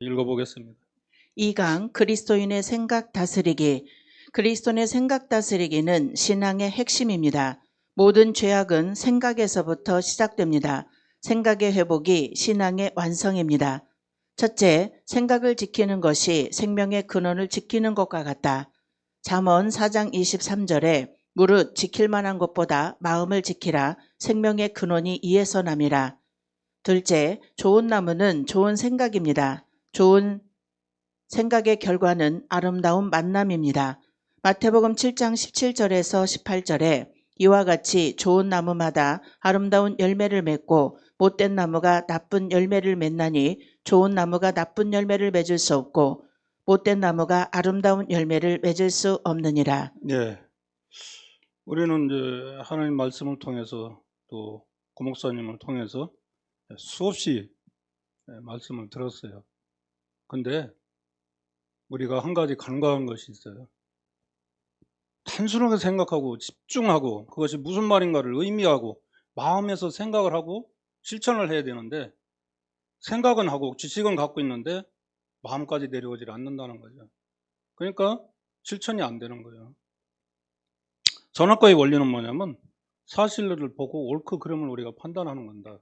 읽어보겠습니다. 2강 그리스도인의 생각 다스리기. 그리스도인의 생각 다스리기는 신앙의 핵심입니다. 모든 죄악은 생각에서부터 시작됩니다. 생각의 회복이 신앙의 완성입니다. 첫째, 생각을 지키는 것이 생명의 근원을 지키는 것과 같다. 잠언 4장 23절에 무릇 지킬 만한 것보다 마음을 지키라. 생명의 근원이 이에서 남이라. 둘째, 좋은 나무는 좋은 생각입니다. 좋은 생각의 결과는 아름다운 만남입니다. 마태복음 7장 17절에서 18절에 이와 같이 좋은 나무마다 아름다운 열매를 맺고 못된 나무가 나쁜 열매를 맺나니 좋은 나무가 나쁜 열매를 맺을 수 없고 못된 나무가 아름다운 열매를 맺을 수 없느니라. 예, 우리는 이제 하나님 말씀을 통해서 또 고목사님을 통해서 수없이 말씀을 들었어요. 근데 우리가 한 가지 간과한 것이 있어요. 단순하게 생각하고 집중하고 그것이 무슨 말인가를 의미하고 마음에서 생각을 하고 실천을 해야 되는데, 생각은 하고 지식은 갖고 있는데 마음까지 내려오질 않는다는 거죠. 그러니까 실천이 안 되는 거예요. 선악과의 원리는 뭐냐면 사실을 보고 옳고 그름을 우리가 판단하는 건다.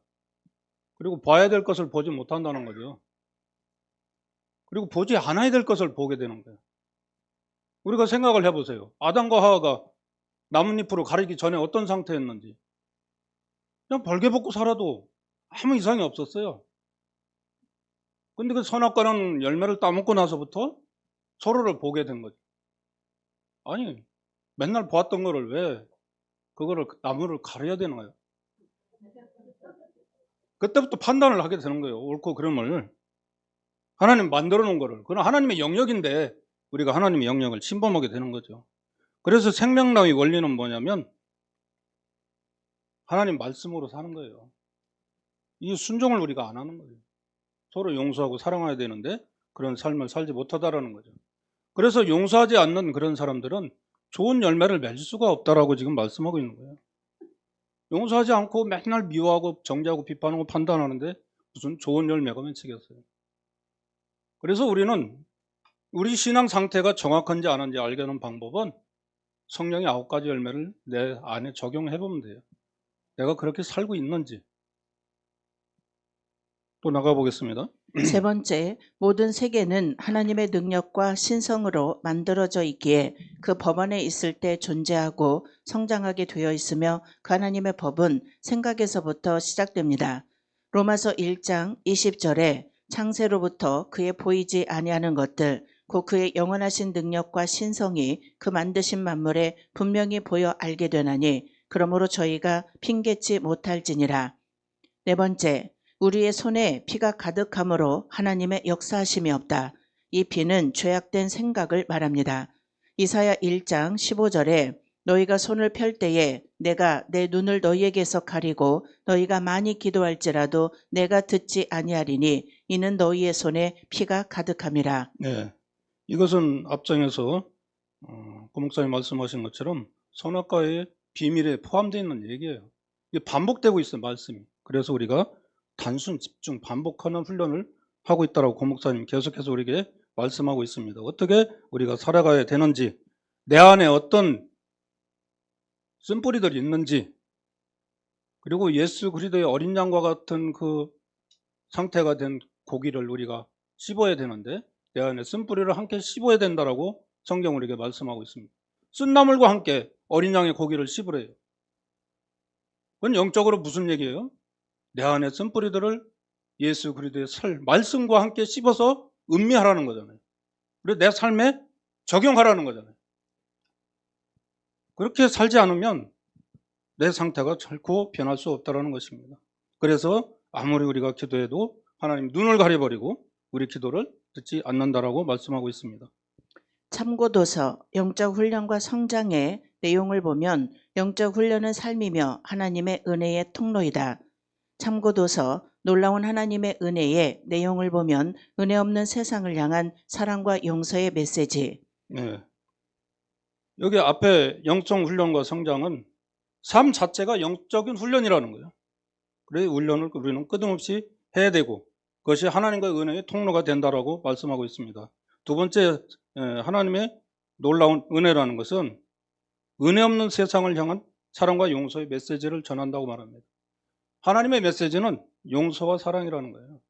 그리고 봐야 될 것을 보지 못한다는 거죠. 그리고 보지 않아야 될 것을 보게 되는 거예요. 우리가 생각을 해보세요. 아담과 하와가 나뭇잎으로 가리기 전에 어떤 상태였는지. 그냥 벌게 벗고 살아도 아무 이상이 없었어요. 근데 그 선악과는 열매를 따먹고 나서부터 서로를 보게 된 거죠. 아니, 맨날 보았던 거를 왜 그거를 나무를 가려야 되는 거예요? 그때부터 판단을 하게 되는 거예요. 옳고 그름을. 하나님 만들어 놓은 거를. 그건 하나님의 영역인데 우리가 하나님의 영역을 침범하게 되는 거죠. 그래서 생명나무의 원리는 뭐냐면 하나님 말씀으로 사는 거예요. 이 순종을 우리가 안 하는 거예요. 서로 용서하고 사랑해야 되는데 그런 삶을 살지 못하다라는 거죠. 그래서 용서하지 않는 그런 사람들은 좋은 열매를 맺을 수가 없다라고 지금 말씀하고 있는 거예요. 용서하지 않고 맨날 미워하고 정죄하고 비판하고 판단하는데 무슨 좋은 열매가 맺히겠어요. 그래서 우리는 우리 신앙 상태가 정확한지 아닌지 알게 하는 방법은 성령의 9가지 열매를 내 안에 적용해 보면 돼요. 내가 그렇게 살고 있는지. 또 나가보겠습니다. 세 번째, 모든 세계는 하나님의 능력과 신성으로 만들어져 있기에 그 법 안에 있을 때 존재하고 성장하게 되어 있으며 그 하나님의 법은 생각에서부터 시작됩니다. 로마서 1장 20절에 창세로부터 그의 보이지 아니하는 것들, 곧 그의 영원하신 능력과 신성이 그 만드신 만물에 분명히 보여 알게 되나니 그러므로 저희가 핑계치 못할지니라. 네 번째, 우리의 손에 피가 가득함으로 하나님의 역사하심이 없다. 이 피는 죄악된 생각을 말합니다. 이사야 1장 15절에 너희가 손을 펼 때에 내가 내 눈을 너희에게서 가리고 너희가 많이 기도할지라도 내가 듣지 아니하리니 이는 너희의 손에 피가 가득함이라. 네, 이것은 앞장에서 고목사님 말씀하신 것처럼 선악과의 비밀에 포함되어 있는 얘기예요. 이게 반복되고 있어요, 말씀이. 그래서 우리가 단순 집중 반복하는 훈련을 하고 있다라고 고목사님 계속해서 우리에게 말씀하고 있습니다. 어떻게 우리가 살아가야 되는지, 내 안에 어떤 쓴뿌리들이 있는지, 그리고 예수 그리스도의 어린 양과 같은 그 상태가 된 고기를 우리가 씹어야 되는데 내 안에 쓴뿌리를 함께 씹어야 된다라고 성경 우리에게 말씀하고 있습니다. 쓴 나물과 함께 어린 양의 고기를 씹으래요. 그건 영적으로 무슨 얘기예요? 내 안에 쓴뿌리들을 예수 그리스도의 말씀과 함께 씹어서 음미하라는 거잖아요. 그리고 내 삶에 적용하라는 거잖아요. 그렇게 살지 않으면 내 상태가 결코 변할 수 없다는 것입니다. 그래서 아무리 우리가 기도해도 하나님 눈을 가려버리고 우리 기도를 듣지 않는다라고 말씀하고 있습니다. 참고도서 영적 훈련과 성장의 내용을 보면 영적 훈련은 삶이며 하나님의 은혜의 통로이다. 참고도서 놀라운 하나님의 은혜의 내용을 보면 은혜 없는 세상을 향한 사랑과 용서의 메시지. 네. 여기 앞에 영적 훈련과 성장은 삶 자체가 영적인 훈련이라는 거예요. 그래서 훈련을 우리는 끊임없이 해야 되고 그것이 하나님과의 은혜의 통로가 된다라고 말씀하고 있습니다. 두 번째, 하나님의 놀라운 은혜라는 것은 은혜 없는 세상을 향한 사랑과 용서의 메시지를 전한다고 말합니다. 하나님의 메시지는 용서와 사랑이라는 거예요.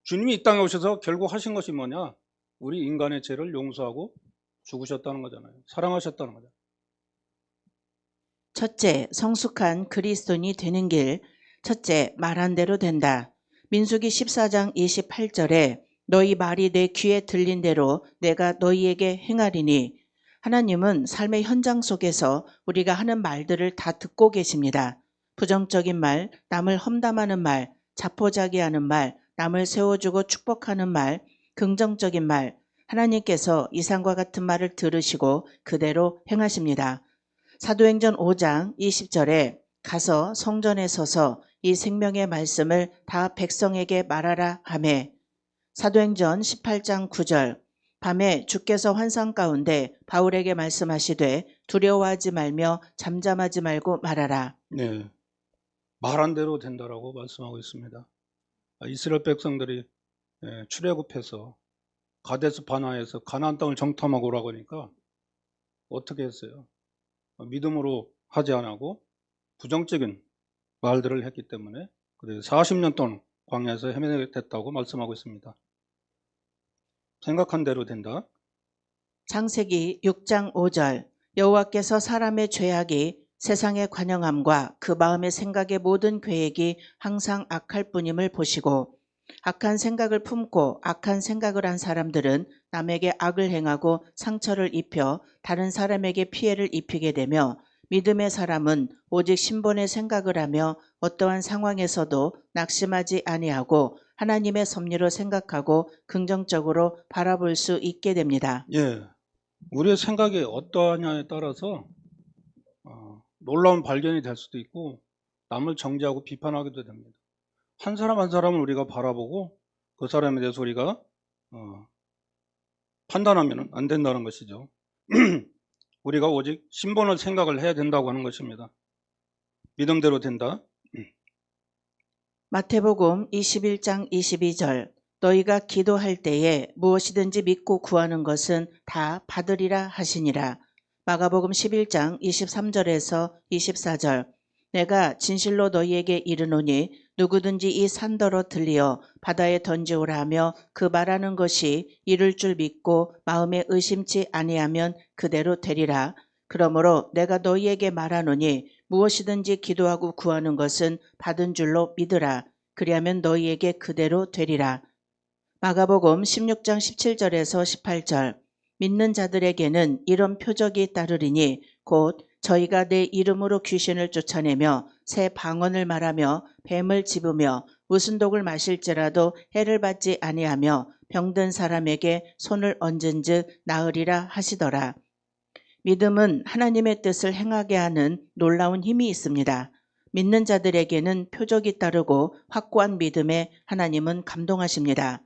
주님이 이 땅에 오셔서 결국 하신 것이 뭐냐? 우리 인간의 죄를 용서하고 죽으셨다는 거잖아요. 사랑하셨다는 거잖아요. 첫째, 성숙한 그리스도인이 되는 길. 첫째, 말한 대로 된다. 민수기 14장 28절에 너희 말이 내 귀에 들린 대로 내가 너희에게 행하리니, 하나님은 삶의 현장 속에서 우리가 하는 말들을 다 듣고 계십니다. 부정적인 말, 남을 험담하는 말, 자포자기하는 말, 남을 세워주고 축복하는 말, 긍정적인 말, 하나님께서 이상과 같은 말을 들으시고 그대로 행하십니다. 사도행전 5장 20절에 가서 성전에 서서 이 생명의 말씀을 다 백성에게 말하라 하매, 사도행전 18장 9절 밤에 주께서 환상 가운데 바울에게 말씀하시되 두려워하지 말며 잠잠하지 말고 말하라. 네, 말한 대로 된다라고 말씀하고 있습니다. 이스라엘 백성들이 출애굽해서 가데스 바나에서 가나안 땅을 정탐하고 오라고 하니까 어떻게 했어요? 믿음으로 하지 않고 부정적인 말들을 했기 때문에 그래서 40년 동안 광야에서 헤매게 됐다고 말씀하고 있습니다. 생각한 대로 된다. 창세기 6장 5절 여호와께서 사람의 죄악이 세상의 관영함과 그 마음의 생각의 모든 계획이 항상 악할 뿐임을 보시고, 악한 생각을 품고 악한 생각을 한 사람들은 남에게 악을 행하고 상처를 입혀 다른 사람에게 피해를 입히게 되며, 믿음의 사람은 오직 신본의 생각을 하며 어떠한 상황에서도 낙심하지 아니하고 하나님의 섭리로 생각하고 긍정적으로 바라볼 수 있게 됩니다. 예, 우리의 생각이 어떠하냐에 따라서 놀라운 발견이 될 수도 있고 남을 정죄하고 비판하기도 됩니다. 한 사람 한 사람을 우리가 바라보고 그 사람에 대해서 우리가 판단하면 안 된다는 것이죠. 우리가 오직 신본을 생각을 해야 된다고 하는 것입니다. 믿음대로 된다. 마태복음 21장 22절 너희가 기도할 때에 무엇이든지 믿고 구하는 것은 다 받으리라 하시니라. 마가복음 11장 23절에서 24절 내가 진실로 너희에게 이르노니 누구든지 이 산더러 들리어 바다에 던지오라 하며 그 말하는 것이 이룰 줄 믿고 마음에 의심치 아니하면 그대로 되리라. 그러므로 내가 너희에게 말하노니 무엇이든지 기도하고 구하는 것은 받은 줄로 믿으라. 그리하면 너희에게 그대로 되리라. 마가복음 16장 17절에서 18절 믿는 자들에게는 이런 표적이 따르리니 곧 저희가 내 이름으로 귀신을 쫓아내며 새 방언을 말하며 뱀을 집으며 무슨 독을 마실지라도 해를 받지 아니하며 병든 사람에게 손을 얹은즉 나으리라 하시더라. 믿음은 하나님의 뜻을 행하게 하는 놀라운 힘이 있습니다. 믿는 자들에게는 표적이 따르고 확고한 믿음에 하나님은 감동하십니다.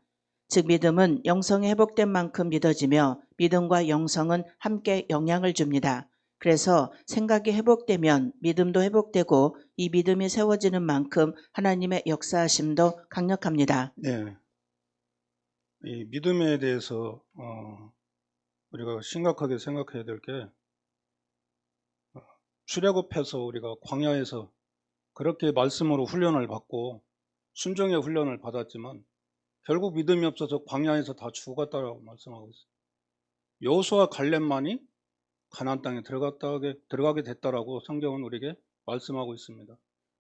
즉 믿음은 영성이 회복된 만큼 믿어지며 믿음과 영성은 함께 영향을 줍니다. 그래서 생각이 회복되면 믿음도 회복되고 이 믿음이 세워지는 만큼 하나님의 역사하심도 강력합니다. 네, 이 믿음에 대해서 우리가 심각하게 생각해야 될 게 출애굽해서 우리가 광야에서 그렇게 말씀으로 훈련을 받고 순종의 훈련을 받았지만 결국 믿음이 없어서 광야에서 다 죽었다라고 말씀하고 있어요. 여호수아 갈렙만이 가나안 땅에 들어가게 됐다라고 성경은 우리에게 말씀하고 있습니다.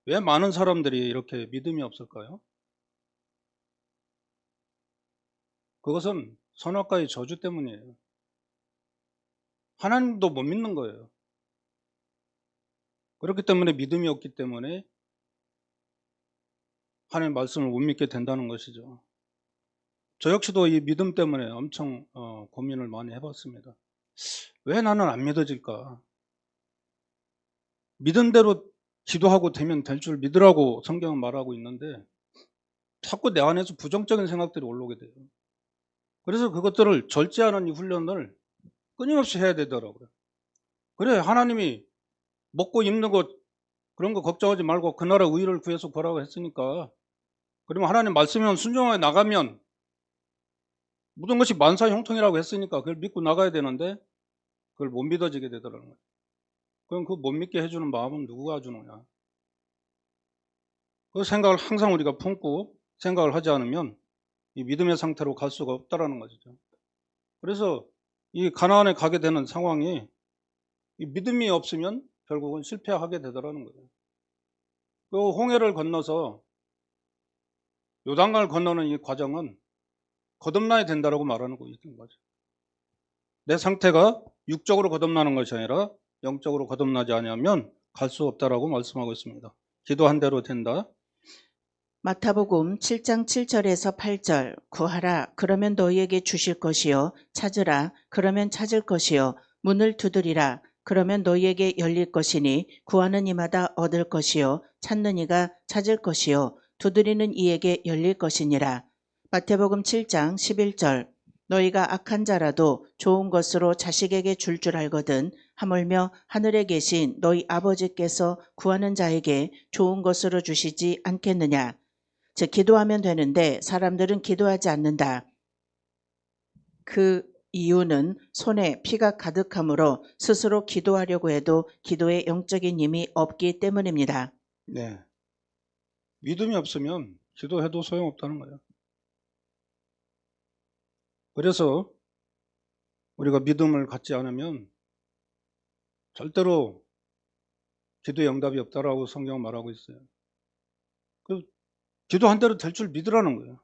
왜 많은 사람들이 이렇게 믿음이 없을까요? 그것은 선악과의 저주 때문이에요. 하나님도 못 믿는 거예요. 그렇기 때문에 믿음이 없기 때문에 하나님의 말씀을 못 믿게 된다는 것이죠. 저 역시도 이 믿음 때문에 엄청 고민을 많이 해봤습니다. 왜 나는 안 믿어질까? 믿은 대로 기도하고 되면 될 줄 믿으라고 성경은 말하고 있는데 자꾸 내 안에서 부정적인 생각들이 올라오게 돼요. 그래서 그것들을 절제하는 이 훈련을 끊임없이 해야 되더라고요. 그래, 하나님이 먹고 입는 것 그런 거 걱정하지 말고 그 나라 의를 구해서 보라고 했으니까 그러면 하나님 말씀에 순종하게 나가면 모든 것이 만사 형통이라고 했으니까 그걸 믿고 나가야 되는데 그걸 못 믿어지게 되더라는 거예요. 그럼 그 못 믿게 해주는 마음은 누구가 주느냐? 그 생각을 항상 우리가 품고 생각을 하지 않으면 이 믿음의 상태로 갈 수가 없다라는 것이죠. 그래서 이 가나안에 가게 되는 상황이 이 믿음이 없으면 결국은 실패하게 되더라는 거예요. 그 홍해를 건너서 요단강을 건너는 이 과정은 거듭나야 된다라고 말하는 거죠. 내 상태가 육적으로 거듭나는 것이 아니라 영적으로 거듭나지 않으면 갈 수 없다라고 말씀하고 있습니다. 기도한 대로 된다. 마태복음 7장 7절에서 8절 구하라 그러면 너희에게 주실 것이요 찾으라 그러면 찾을 것이요 문을 두드리라 그러면 너희에게 열릴 것이니 구하는 이마다 얻을 것이요 찾는 이가 찾을 것이요 두드리는 이에게 열릴 것이니라. 마태복음 7장 11절 너희가 악한 자라도 좋은 것으로 자식에게 줄 알거든 하물며 하늘에 계신 너희 아버지께서 구하는 자에게 좋은 것으로 주시지 않겠느냐. 즉 기도하면 되는데 사람들은 기도하지 않는다. 그 이유는 손에 피가 가득하므로 스스로 기도하려고 해도 기도에 영적인 힘이 없기 때문입니다. 네. 믿음이 없으면 기도해도 소용없다는 거예요. 그래서 우리가 믿음을 갖지 않으면 절대로 기도의 응답이 없다라고 성경은 말하고 있어요. 기도한 대로 될 줄 믿으라는 거예요.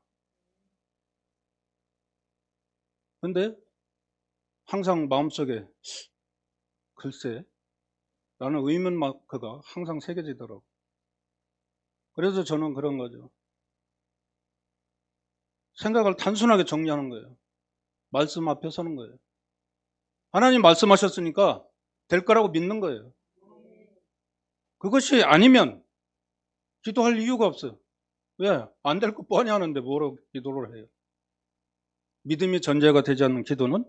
근데 항상 마음속에 글쎄 라는 의문 마크가 항상 새겨지더라고요. 그래서 저는 그런 거죠. 생각을 단순하게 정리하는 거예요. 말씀 앞에 서는 거예요. 하나님 말씀하셨으니까 될 거라고 믿는 거예요. 그것이 아니면 기도할 이유가 없어요. 왜? 안 될 거 뻔히 하는데 뭐로 기도를 해요? 믿음이 전제가 되지 않는 기도는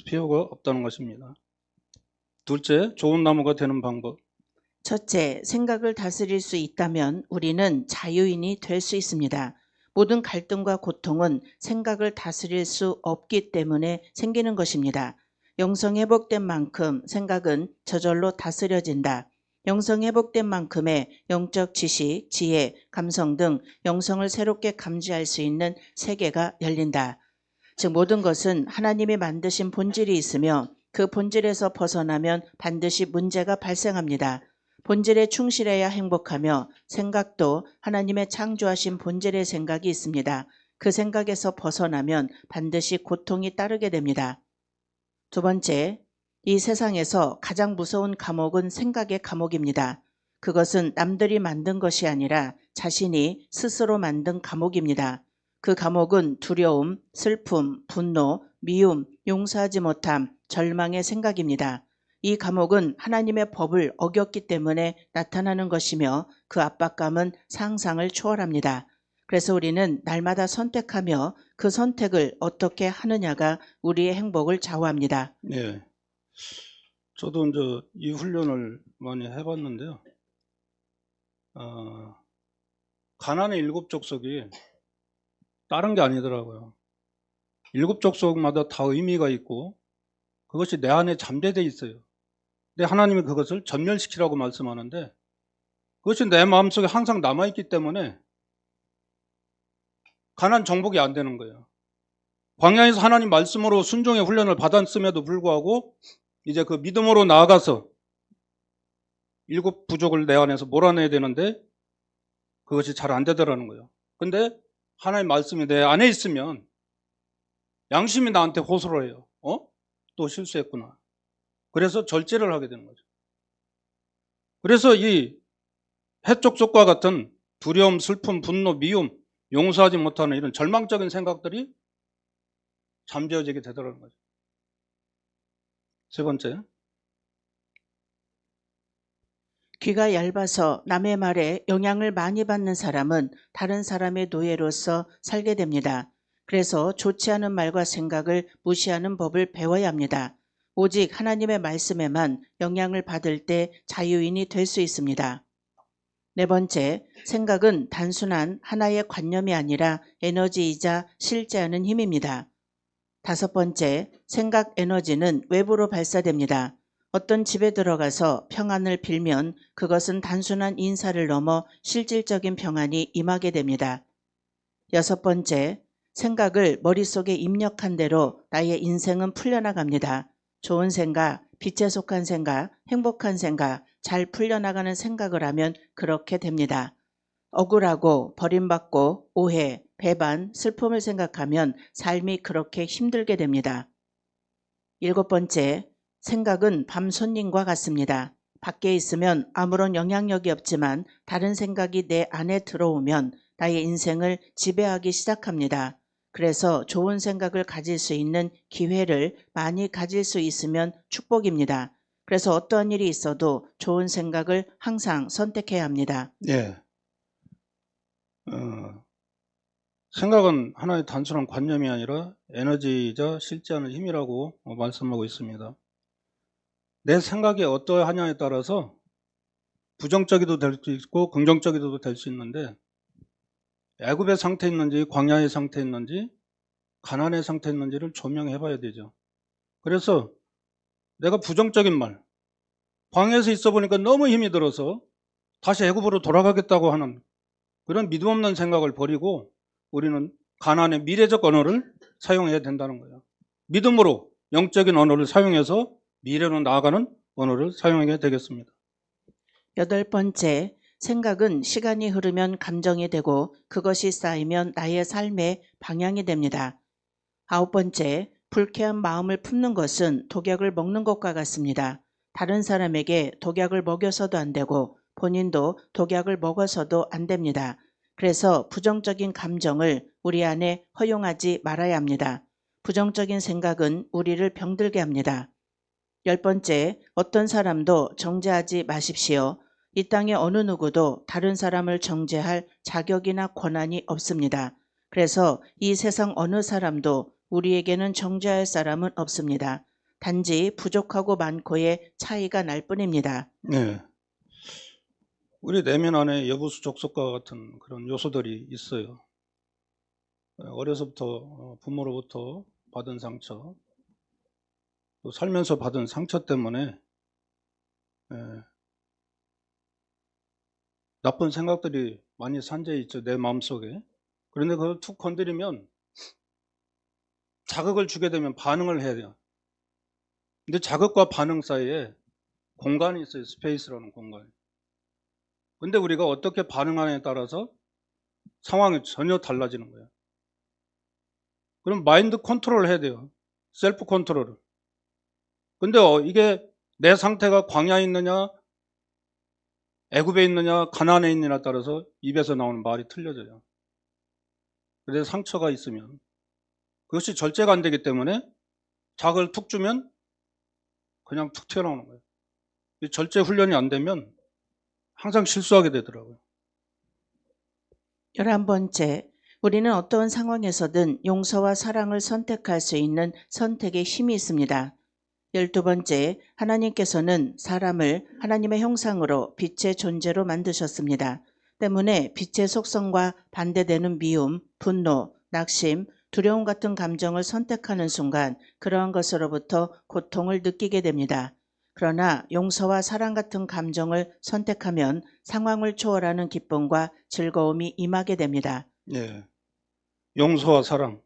필요가 없다는 것입니다. 둘째, 좋은 나무가 되는 방법. 첫째, 생각을 다스릴 수 있다면 우리는 자유인이 될 수 있습니다. 모든 갈등과 고통은 생각을 다스릴 수 없기 때문에 생기는 것입니다. 영성 회복된 만큼 생각은 저절로 다스려진다. 영성 회복된 만큼의 영적 지식, 지혜, 감성 등 영성을 새롭게 감지할 수 있는 세계가 열린다. 즉 모든 것은 하나님이 만드신 본질이 있으며 그 본질에서 벗어나면 반드시 문제가 발생합니다. 본질에 충실해야 행복하며 생각도 하나님의 창조하신 본질의 생각이 있습니다. 그 생각에서 벗어나면 반드시 고통이 따르게 됩니다. 두 번째, 이 세상에서 가장 무서운 감옥은 생각의 감옥입니다. 그것은 남들이 만든 것이 아니라 자신이 스스로 만든 감옥입니다. 그 감옥은 두려움, 슬픔, 분노, 미움, 용서하지 못함, 절망의 생각입니다. 이 감옥은 하나님의 법을 어겼기 때문에 나타나는 것이며 그 압박감은 상상을 초월합니다. 그래서 우리는 날마다 선택하며 그 선택을 어떻게 하느냐가 우리의 행복을 좌우합니다. 네. 저도 이제 이 훈련을 많이 해봤는데요. 가나안의 7 족속이 다른 게 아니더라고요. 7 족속마다 다 의미가 있고 그것이 내 안에 잠재되어 있어요. 근데 하나님이 그것을 전멸시키라고 말씀하는데 그것이 내 마음속에 항상 남아있기 때문에 가나안 정복이 안 되는 거예요. 광야에서 하나님 말씀으로 순종의 훈련을 받았음에도 불구하고 이제 그 믿음으로 나아가서 7 부족을 내 안에서 몰아내야 되는데 그것이 잘 안 되더라는 거예요. 근데 하나님 말씀이 내 안에 있으면 양심이 나한테 호소를 해요. 또 실수했구나. 그래서 절제를 하게 되는 거죠. 그래서 이 해족속과 같은 두려움, 슬픔, 분노, 미움, 용서하지 못하는 이런 절망적인 생각들이 잠재워지게 되더라는 거죠. 세 번째, 귀가 얇아서 남의 말에 영향을 많이 받는 사람은 다른 사람의 노예로서 살게 됩니다. 그래서 좋지 않은 말과 생각을 무시하는 법을 배워야 합니다. 오직 하나님의 말씀에만 영향을 받을 때 자유인이 될 수 있습니다. 네 번째, 생각은 단순한 하나의 관념이 아니라 에너지이자 실제하는 힘입니다. 다섯 번째, 생각 에너지는 외부로 발사됩니다. 어떤 집에 들어가서 평안을 빌면 그것은 단순한 인사를 넘어 실질적인 평안이 임하게 됩니다. 여섯 번째, 생각을 머릿속에 입력한 대로 나의 인생은 풀려나갑니다. 좋은 생각, 빛에 속한 생각, 행복한 생각, 잘 풀려나가는 생각을 하면 그렇게 됩니다. 억울하고 버림받고 오해, 배반, 슬픔을 생각하면 삶이 그렇게 힘들게 됩니다. 일곱 번째, 생각은 밤 손님과 같습니다. 밖에 있으면 아무런 영향력이 없지만 다른 생각이 내 안에 들어오면 나의 인생을 지배하기 시작합니다. 그래서 좋은 생각을 가질 수 있는 기회를 많이 가질 수 있으면 축복입니다. 그래서 어떠한 일이 있어도 좋은 생각을 항상 선택해야 합니다. 예. 생각은 하나의 단순한 관념이 아니라 에너지이자 실제하는 힘이라고 말씀하고 있습니다. 내 생각이 어떠하냐에 따라서 부정적이도 될 수 있고 긍정적이도 될 수 있는데, 애굽의 상태에 있는지 광야의 상태에 있는지 가난의 상태에 있는지를 조명해 봐야 되죠. 그래서 내가 부정적인 말, 광야에서 있어 보니까 너무 힘이 들어서 다시 애굽으로 돌아가겠다고 하는 그런 믿음 없는 생각을 버리고 우리는 가나안의 미래적 언어를 사용해야 된다는 거예요. 믿음으로 영적인 언어를 사용해서 미래로 나아가는 언어를 사용해야 되겠습니다. 여덟 번째, 생각은 시간이 흐르면 감정이 되고 그것이 쌓이면 나의 삶의 방향이 됩니다. 아홉 번째, 불쾌한 마음을 품는 것은 독약을 먹는 것과 같습니다. 다른 사람에게 독약을 먹여서도 안 되고 본인도 독약을 먹어서도 안 됩니다. 그래서 부정적인 감정을 우리 안에 허용하지 말아야 합니다. 부정적인 생각은 우리를 병들게 합니다. 열 번째, 어떤 사람도 정죄하지 마십시오. 이 땅의 어느 누구도 다른 사람을 정죄할 자격이나 권한이 없습니다. 그래서 이 세상 어느 사람도 우리에게는 정죄할 사람은 없습니다. 단지 부족하고 많고의 차이가 날 뿐입니다. 네. 우리 내면 안에 여부수족속과 같은 그런 요소들이 있어요. 어려서부터 부모로부터 받은 상처, 또 살면서 받은 상처 때문에 나쁜 생각들이 많이 산재해 있죠, 내 마음속에. 그런데 그걸 툭 건드리면 자극을 주게 되면 반응을 해야 돼요. 근데 자극과 반응 사이에 공간이 있어요, 스페이스라는 공간이. 근데 우리가 어떻게 반응하느냐에 따라서 상황이 전혀 달라지는 거예요. 그럼 마인드 컨트롤을 해야 돼요, 셀프 컨트롤을. 근데 이게 내 상태가 광야에 있느냐 애굽에 있느냐 가나안에 있느냐에 따라서 입에서 나오는 말이 틀려져요. 그래서 상처가 있으면 그것이 절제가 안 되기 때문에 자극을 툭 주면 그냥 툭 튀어나오는 거예요. 이 절제 훈련이 안 되면 항상 실수하게 되더라고요. 11번째, 우리는 어떠한 상황에서든 용서와 사랑을 선택할 수 있는 선택의 힘이 있습니다. 12번째, 하나님께서는 사람을 하나님의 형상으로 빛의 존재로 만드셨습니다. 때문에 빛의 속성과 반대되는 미움, 분노, 낙심, 두려움 같은 감정을 선택하는 순간 그러한 것으로부터 고통을 느끼게 됩니다. 그러나 용서와 사랑 같은 감정을 선택하면 상황을 초월하는 기쁨과 즐거움이 임하게 됩니다. 예. 용서와 사랑,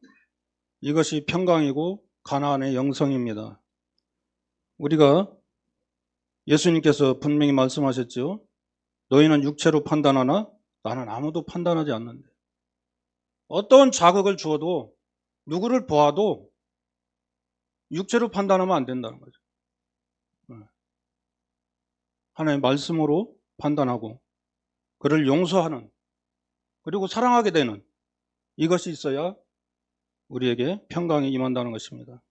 이것이 평강이고 가나안의 영성입니다. 우리가 예수님께서 분명히 말씀하셨죠. 너희는 육체로 판단하나 나는 아무도 판단하지 않는데. 어떤 자극을 주어도 누구를 보아도 육체로 판단하면 안 된다는 거죠. 하나님의 말씀으로 판단하고 그를 용서하는, 그리고 사랑하게 되는, 이것이 있어야 우리에게 평강이 임한다는 것입니다.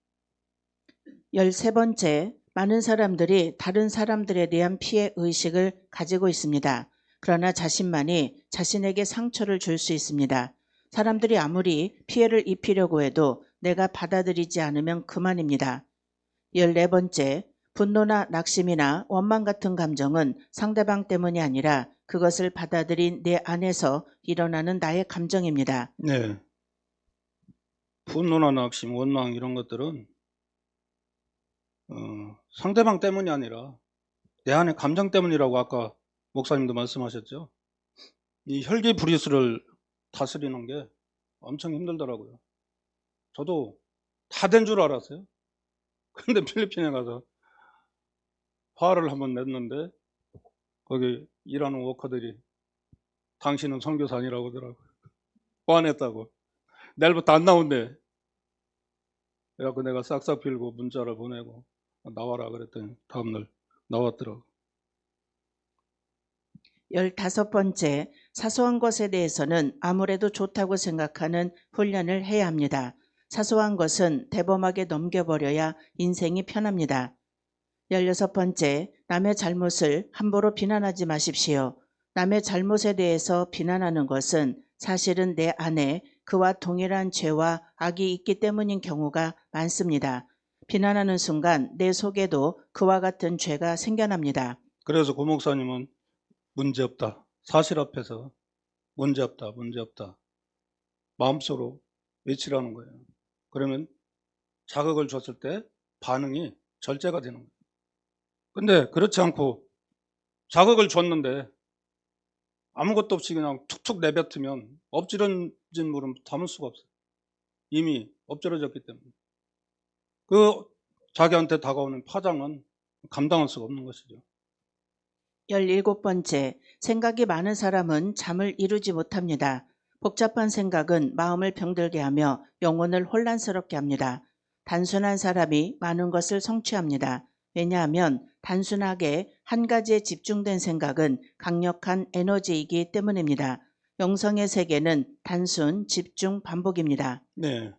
13번째, 많은 사람들이 다른 사람들에 대한 피해 의식을 가지고 있습니다. 그러나 자신만이 자신에게 상처를 줄 수 있습니다. 사람들이 아무리 피해를 입히려고 해도 내가 받아들이지 않으면 그만입니다. 14번째, 분노나 낙심이나 원망 같은 감정은 상대방 때문이 아니라 그것을 받아들인 내 안에서 일어나는 나의 감정입니다. 네. 분노나 낙심, 원망 이런 것들은 상대방 때문이 아니라 내 안의 감정 때문이라고 아까 목사님도 말씀하셨죠. 이 혈기불이스를 다스리는 게 엄청 힘들더라고요. 저도 다 된 줄 알았어요. 근데 필리핀에 가서 화를 한번 냈는데 거기 일하는 워커들이 당신은 선교사 아니라고 하더라고요. 화냈다고. 내일부터 안 나온대. 그래갖고 내가 싹싹 빌고 문자를 보내고 나와라 그랬더니 다음날 나왔더라고. 15번째, 사소한 것에 대해서는 아무래도 좋다고 생각하는 훈련을 해야 합니다. 사소한 것은 대범하게 넘겨버려야 인생이 편합니다. 16번째, 남의 잘못을 함부로 비난하지 마십시오. 남의 잘못에 대해서 비난하는 것은 사실은 내 안에 그와 동일한 죄와 악이 있기 때문인 경우가 많습니다. 비난하는 순간 내 속에도 그와 같은 죄가 생겨납니다. 그래서 고 목사님은 문제없다. 사실 앞에서 문제없다. 마음속으로 외치라는 거예요. 그러면 자극을 줬을 때 반응이 절제가 되는 거예요. 근데 그렇지 않고 자극을 줬는데 아무것도 없이 그냥 툭툭 내뱉으면 엎질러진 물은 담을 수가 없어요. 이미 엎질러졌기 때문에. 그 자기한테 다가오는 파장은 감당할 수가 없는 것이죠. 17번째, 생각이 많은 사람은 잠을 이루지 못합니다. 복잡한 생각은 마음을 병들게 하며 영혼을 혼란스럽게 합니다. 단순한 사람이 많은 것을 성취합니다. 왜냐하면 단순하게 한 가지에 집중된 생각은 강력한 에너지이기 때문입니다. 영성의 세계는 단순, 집중, 반복입니다. 네.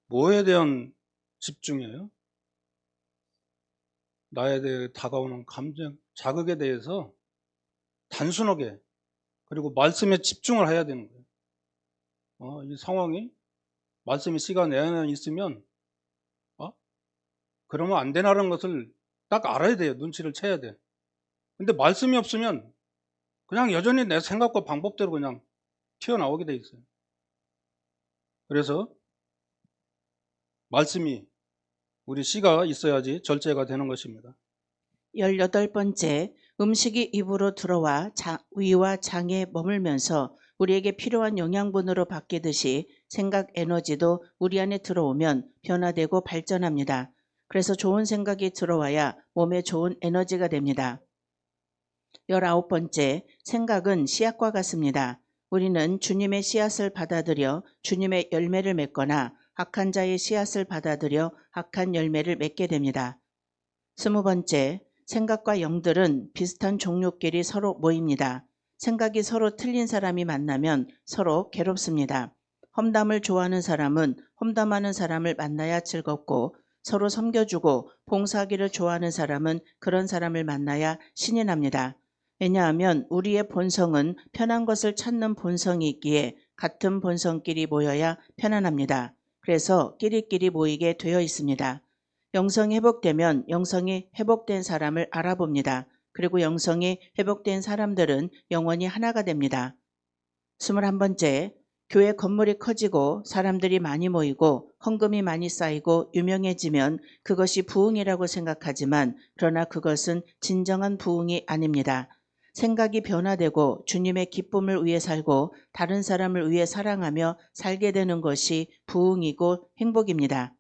뭐에 대한 집중이에요? 나에 대해 다가오는 감정, 자극에 대해서 단순하게 그리고 말씀에 집중을 해야 되는 거예요. 이 상황이 말씀의 시간 내에 있으면 그러면 안 되나라는 것을 딱 알아야 돼요. 눈치를 채야 돼. 근데 말씀이 없으면 그냥 여전히 내 생각과 방법대로 그냥 튀어나오게 돼 있어요. 그래서 말씀이 우리 씨가 있어야지 절제가 되는 것입니다. 18번째, 음식이 입으로 들어와 위와 장에 머물면서 우리에게 필요한 영양분으로 바뀌듯이 생각 에너지도 우리 안에 들어오면 변화되고 발전합니다. 그래서 좋은 생각이 들어와야 몸에 좋은 에너지가 됩니다. 19번째, 생각은 씨앗과 같습니다. 우리는 주님의 씨앗을 받아들여 주님의 열매를 맺거나 악한 자의 씨앗을 받아들여 악한 열매를 맺게 됩니다. 20번째, 생각과 영들은 비슷한 종류끼리 서로 모입니다. 생각이 서로 틀린 사람이 만나면 서로 괴롭습니다. 험담을 좋아하는 사람은 험담하는 사람을 만나야 즐겁고 서로 섬겨주고 봉사하기를 좋아하는 사람은 그런 사람을 만나야 신이 납니다. 왜냐하면 우리의 본성은 편한 것을 찾는 본성이 있기에 같은 본성끼리 모여야 편안합니다. 그래서 끼리끼리 모이게 되어 있습니다. 영성이 회복되면 영성이 회복된 사람을 알아봅니다. 그리고 영성이 회복된 사람들은 영원히 하나가 됩니다. 21번째, 교회 건물이 커지고 사람들이 많이 모이고 헌금이 많이 쌓이고 유명해지면 그것이 부흥이라고 생각하지만 그러나 그것은 진정한 부흥이 아닙니다. 생각이 변화되고 주님의 기쁨을 위해 살고 다른 사람을 위해 사랑하며 살게 되는 것이 부흥이고 행복입니다.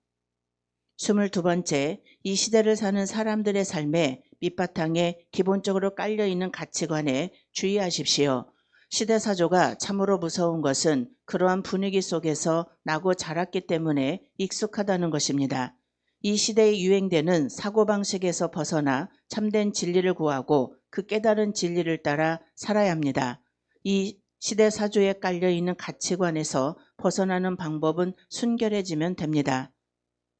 22번째, 이 시대를 사는 사람들의 삶에 밑바탕에 기본적으로 깔려있는 가치관에 주의하십시오. 시대사조가 참으로 무서운 것은 그러한 분위기 속에서 나고 자랐기 때문에 익숙하다는 것입니다. 이 시대에 유행되는 사고방식에서 벗어나 참된 진리를 구하고 그 깨달은 진리를 따라 살아야 합니다. 이 시대사조에 깔려있는 가치관에서 벗어나는 방법은 순결해지면 됩니다.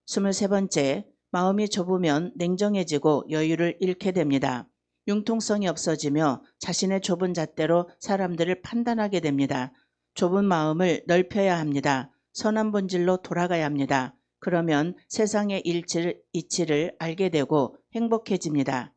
23번째, 마음이 좁으면 냉정해지고 여유를 잃게 됩니다. 융통성이 없어지며 자신의 좁은 잣대로 사람들을 판단하게 됩니다. 좁은 마음을 넓혀야 합니다. 선한 본질로 돌아가야 합니다. 그러면 세상의 이치를 알게 되고 행복해집니다.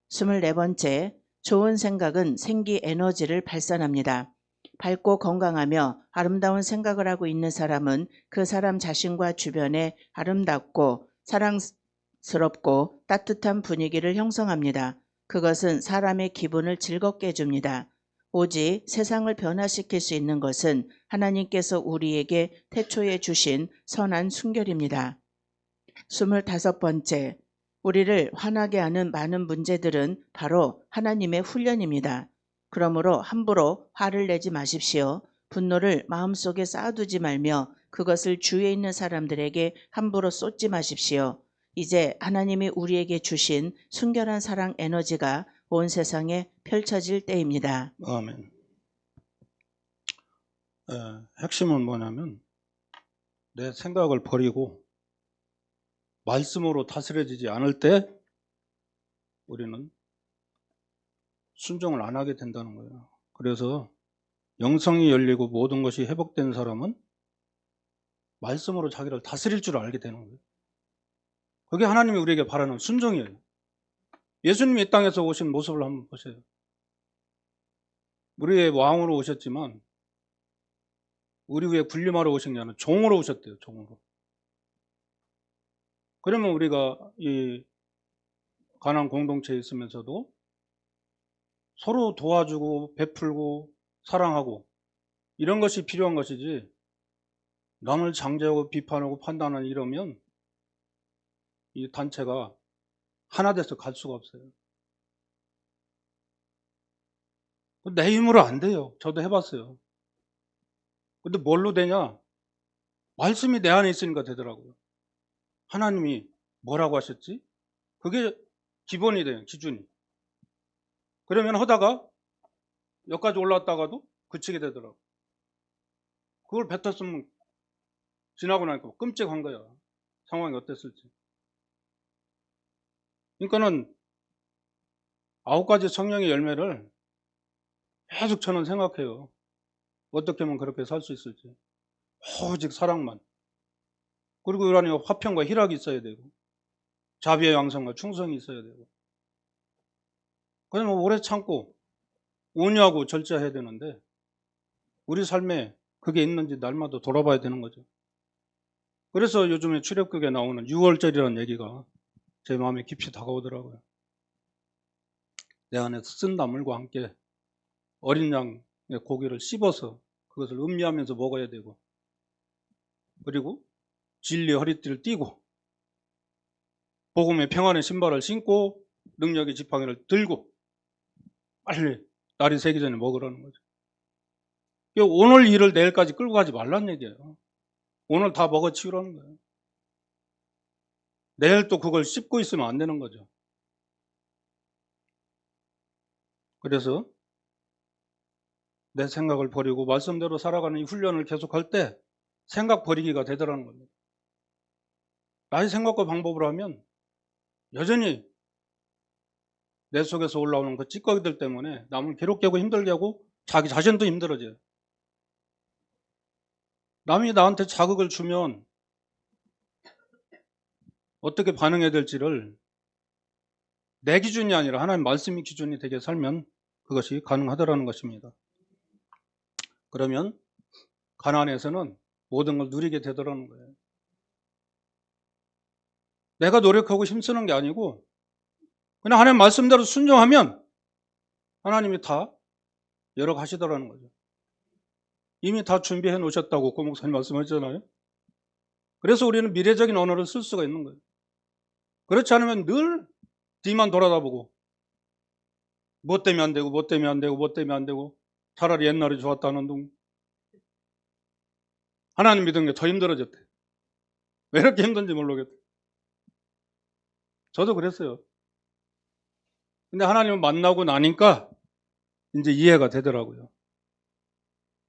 24번째, 좋은 생각은 생기 에너지를 발산합니다. 밝고 건강하며 아름다운 생각을 하고 있는 사람은 그 사람 자신과 주변에 아름답고 사랑스럽고 따뜻한 분위기를 형성합니다. 그것은 사람의 기분을 즐겁게 해줍니다. 오직 세상을 변화시킬 수 있는 것은 하나님께서 우리에게 태초에 주신 선한 순결입니다. 25번째, 우리를 화나게 하는 많은 문제들은 바로 하나님의 훈련입니다. 그러므로 함부로 화를 내지 마십시오. 분노를 마음속에 쌓아두지 말며 그것을 주위에 있는 사람들에게 함부로 쏟지 마십시오. 이제 하나님이 우리에게 주신 순결한 사랑 에너지가 온 세상에 펼쳐질 때입니다. 아멘. 핵심은 뭐냐면 내 생각을 버리고 말씀으로 다스려지지 않을 때 우리는 순종을 안 하게 된다는 거예요. 그래서 영성이 열리고 모든 것이 회복된 사람은 말씀으로 자기를 다스릴 줄 알게 되는 거예요. 그게 하나님이 우리에게 바라는 순종이에요. 예수님이 이 땅에서 오신 모습을 한번 보세요. 우리의 왕으로 오셨지만 우리 위에 군림하러 오신 게 아니라 종으로 오셨대요. 종으로. 그러면 우리가 이 가나안 공동체에 있으면서도 서로 도와주고 베풀고 사랑하고 이런 것이 필요한 것이지, 남을 장제하고 비판하고 판단하는 이러면 이 단체가 하나 돼서 갈 수가 없어요. 내 힘으로 안 돼요. 저도 해봤어요. 근데 뭘로 되냐? 말씀이 내 안에 있으니까 되더라고요. 하나님이 뭐라고 하셨지? 그게 기본이 돼요. 기준이. 그러면 하다가 여기까지 올라왔다가도 그치게 되더라고요. 그걸 뱉었으면 지나고 나니까 끔찍한 거야. 상황이 어땠을지. 그러니까는 9가지 성령의 열매를 계속 저는 생각해요. 어떻게 하면 그렇게 살 수 있을지. 오직 사랑만. 그리고 그 안에 화평과 희락이 있어야 되고, 자비의 양성과 충성이 있어야 되고, 그러면 오래 참고 온유하고 절제해야 되는데, 우리 삶에 그게 있는지 날마다 돌아봐야 되는 거죠. 그래서 요즘에 출애굽기에 나오는 6월절이라는 얘기가 제 마음에 깊이 다가오더라고요. 내 안에서 쓴 나물과 함께 어린 양의 고기를 씹어서 그것을 음미하면서 먹어야 되고, 그리고 진리의 허리띠를 띠고 복음의 평안의 신발을 신고 능력의 지팡이를 들고 빨리 날이 새기 전에 먹으라는 거죠. 오늘 일을 내일까지 끌고 가지 말란 얘기예요. 오늘 다 먹어치우라는 거예요. 내일 또 그걸 씹고 있으면 안 되는 거죠. 그래서 내 생각을 버리고 말씀대로 살아가는 이 훈련을 계속할 때 생각 버리기가 되더라는 겁니다. 나의 생각과 방법으로 하면 여전히 내 속에서 올라오는 그 찌꺼기들 때문에 남을 괴롭게 하고 힘들게 하고 자기 자신도 힘들어져요. 남이 나한테 자극을 주면 어떻게 반응해야 될지를 내 기준이 아니라 하나님 말씀이 기준이 되게 살면 그것이 가능하더라는 것입니다. 그러면 가나안에서는 모든 걸 누리게 되더라는 거예요. 내가 노력하고 힘쓰는 게 아니고 그냥 하나님 말씀대로 순종하면 하나님이 다 열어가시더라는 거죠. 이미 다 준비해 놓으셨다고 고 목사님 말씀하셨잖아요. 그래서 우리는 미래적인 언어를 쓸 수가 있는 거예요. 그렇지 않으면 늘 뒤만 돌아다보고 뭐 때문에 안 되고 뭐 때문에 안 되고 뭐 때문에 안 되고 차라리 옛날이 좋았다는 둥. 하나님 믿은 게 더 힘들어졌대. 왜 이렇게 힘든지 모르겠대. 저도 그랬어요. 근데 하나님을 만나고 나니까 이제 이해가 되더라고요.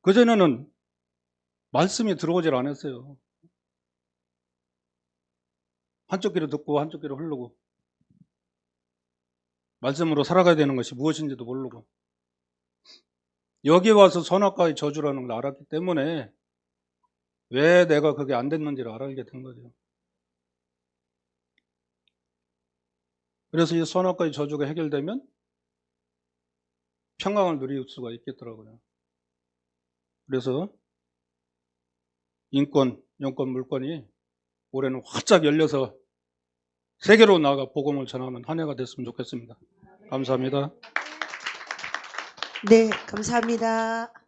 그전에는 말씀이 들어오질 않았어요. 한쪽 귀로 듣고 한쪽 귀로 흐르고 말씀으로 살아가야 되는 것이 무엇인지도 모르고 여기 와서 선악과의 저주라는 걸 알았기 때문에 왜 내가 그게 안 됐는지를 알게 된 거죠. 그래서 이 선악과의 저주가 해결되면 평강을 누릴 수가 있겠더라고요. 그래서 인권, 영권, 물권이 올해는 활짝 열려서 세계로 나가 복음을 전하는 한 해가 됐으면 좋겠습니다. 감사합니다. 네, 감사합니다.